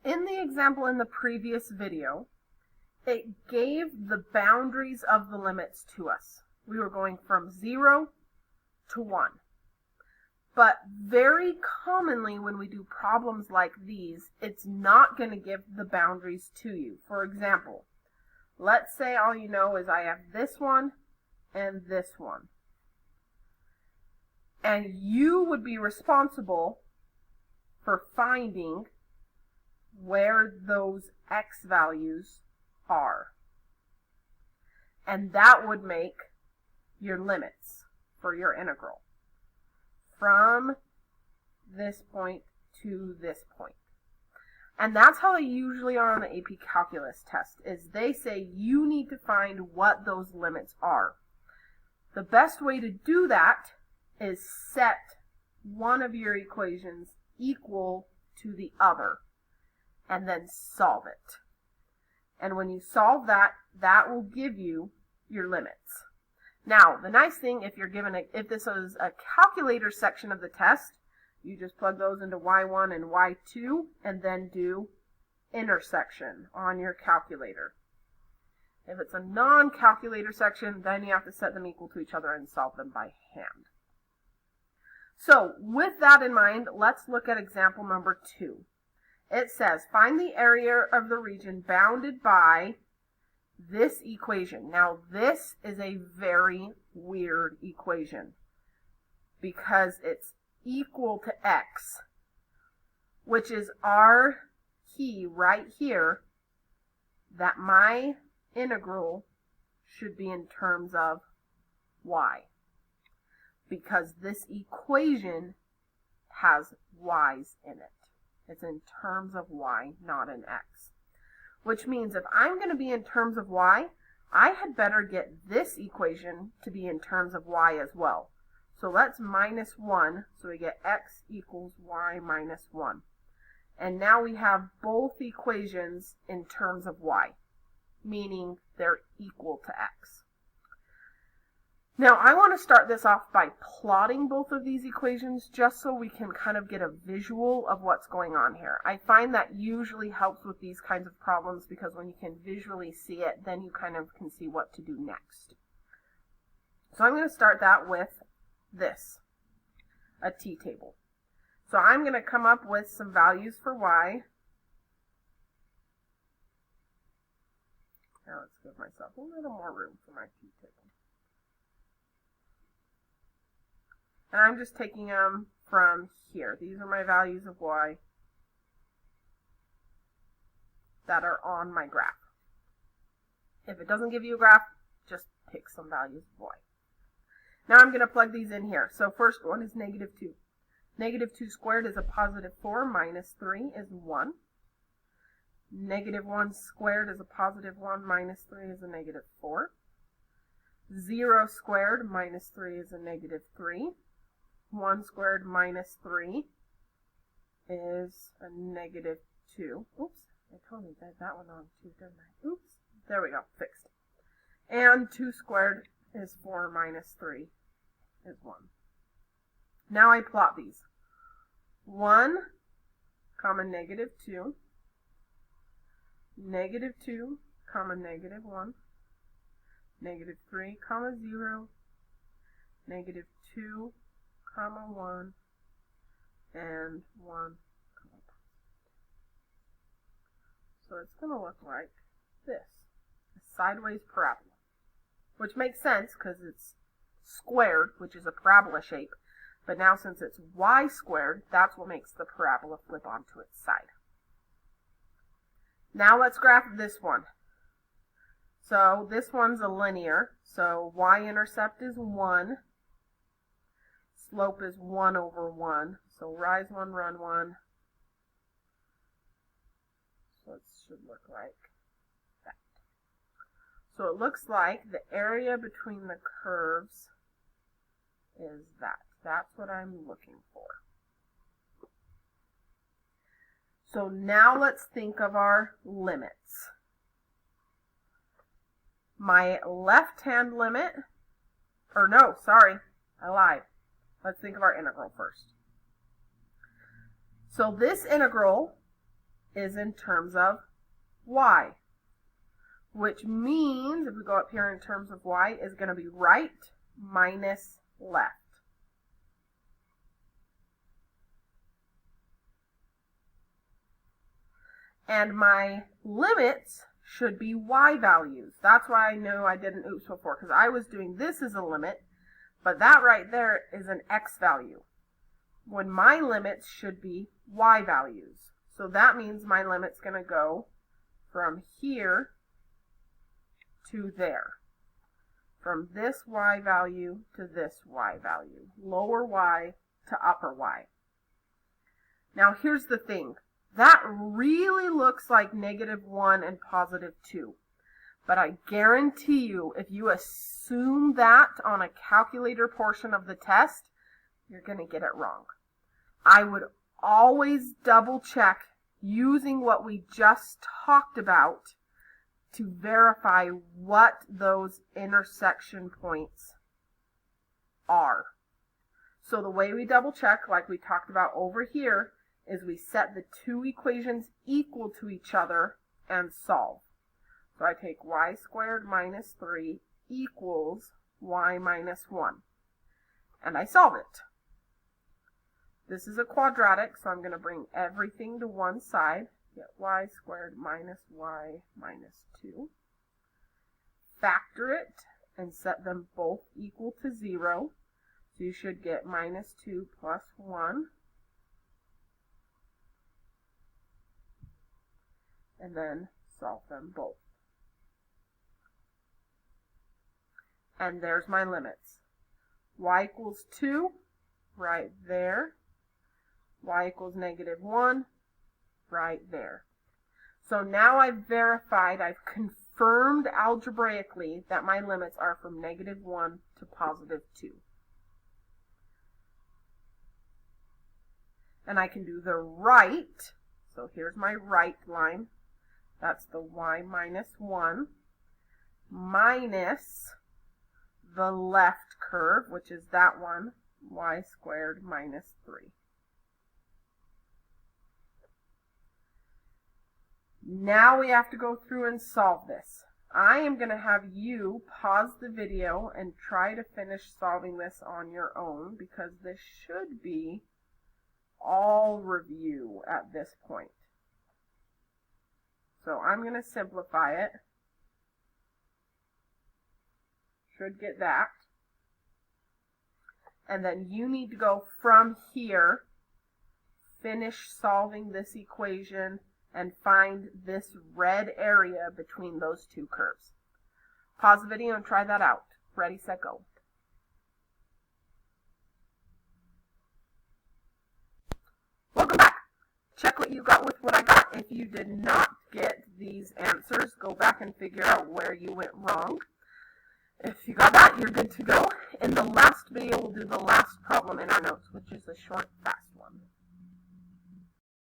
in the example in the previous video, it gave the boundaries of the limits to us. We were going from 0 to 1. But very commonly when we do problems like these, it's not going to give the boundaries to you. For example, let's say all you know is I have this one and this one. And you would be responsible for finding where those x values are. And that would make your limits for your integral from this point to this point. And that's how they usually are on the AP Calculus test, is they say you need to find what those limits are. The best way to do that is set one of your equations equal to the other and then solve it. And when you solve that, that will give you your limits. Now, the nice thing, if this is a calculator section of the test, you just plug those into y1 and y2 and then do intersection on your calculator. If it's a non-calculator section, then you have to set them equal to each other and solve them by hand. So, with that in mind, let's look at example number 2. It says, find the area of the region bounded by this equation. Now, this is a very weird equation because it's equal to x, which is our key right here that my integral should be in terms of y, because this equation has y's in it. It's in terms of y, not in x. Which means if I'm going to be in terms of y, I had better get this equation to be in terms of y as well. So let's minus 1, so we get x equals y minus 1. And now we have both equations in terms of y, meaning they're equal to x. Now I want to start this off by plotting both of these equations just so we can kind of get a visual of what's going on here. I find that usually helps with these kinds of problems because when you can visually see it, then you kind of can see what to do next. So I'm going to start that with this, a t-table. So I'm going to come up with some values for y. Now let's give myself a little more room for my t-table. And I'm just taking them from here. These are my values of y that are on my graph. If it doesn't give you a graph, just pick some values of y. Now I'm going to plug these in here. So first one is negative 2. Negative 2 squared is a positive 4, minus 3 is 1. Negative 1 squared is a positive 1, minus 3 is a negative 4. 0 squared minus 3 is a negative 3. 1 squared minus 3 is a negative 2. Oops, I totally did that one wrong too, didn't I? Oops, there we go, fixed. And 2 squared is 4 minus 3 is 1. Now I plot these. 1, comma, negative 2. Negative 2, comma, negative 1. Negative 3, comma, 0. Negative 2, comma, 1, and 1, comma. So it's going to look like this, a sideways parabola, which makes sense because it's squared, which is a parabola shape, but now since it's y squared, that's what makes the parabola flip onto its side. Now let's graph this one. So this one's a linear, so y-intercept is 1. Slope is 1 over 1. So rise 1, run 1. So it should look like that. So it looks like the area between the curves is that. That's what I'm looking for. So now let's think of our limits. My left-hand limit, or no, sorry, I lied. Let's think of our integral first. So this integral is in terms of y, which means if we go up here in terms of y is going to be right minus left. And my limits should be y values. That's why I know I did an oops before, because I was doing this as a limit, but that right there is an x value, when my limits should be y values. So that means my limit's going to go from here to there, from this y value to this y value, lower y to upper y. Now here's the thing. That really looks like -1 and +2. But I guarantee you, if you assume that on a calculator portion of the test, you're going to get it wrong. I would always double check using what we just talked about to verify what those intersection points are. So the way we double check, like we talked about over here, is we set the two equations equal to each other and solve. So I take y squared minus 3 equals y minus 1. And I solve it. This is a quadratic, so I'm going to bring everything to one side. Get y squared minus y minus 2. Factor it and set them both equal to 0. So you should get minus 2 plus 1. And then solve them both. And there's my limits. Y equals 2, right there. Y equals -1, right there. So now I've verified, I've confirmed algebraically that my limits are from -1 to +2. And I can do the right, so here's my right line. That's the y minus 1 minus the left curve, which is that one, y squared minus 3. Now we have to go through and solve this. I am going to have you pause the video and try to finish solving this on your own, because this should be all review at this point. So I'm going to simplify it. Should get that. And then you need to go from here, finish solving this equation, and find this red area between those two curves. Pause the video and try that out. Ready, set, go. Welcome back. Check what you got with what I got. If you did not get these answers, go back and figure out where you went wrong. If you got that, you're good to go. In the last video, we'll do the last problem in our notes, which is a short, fast.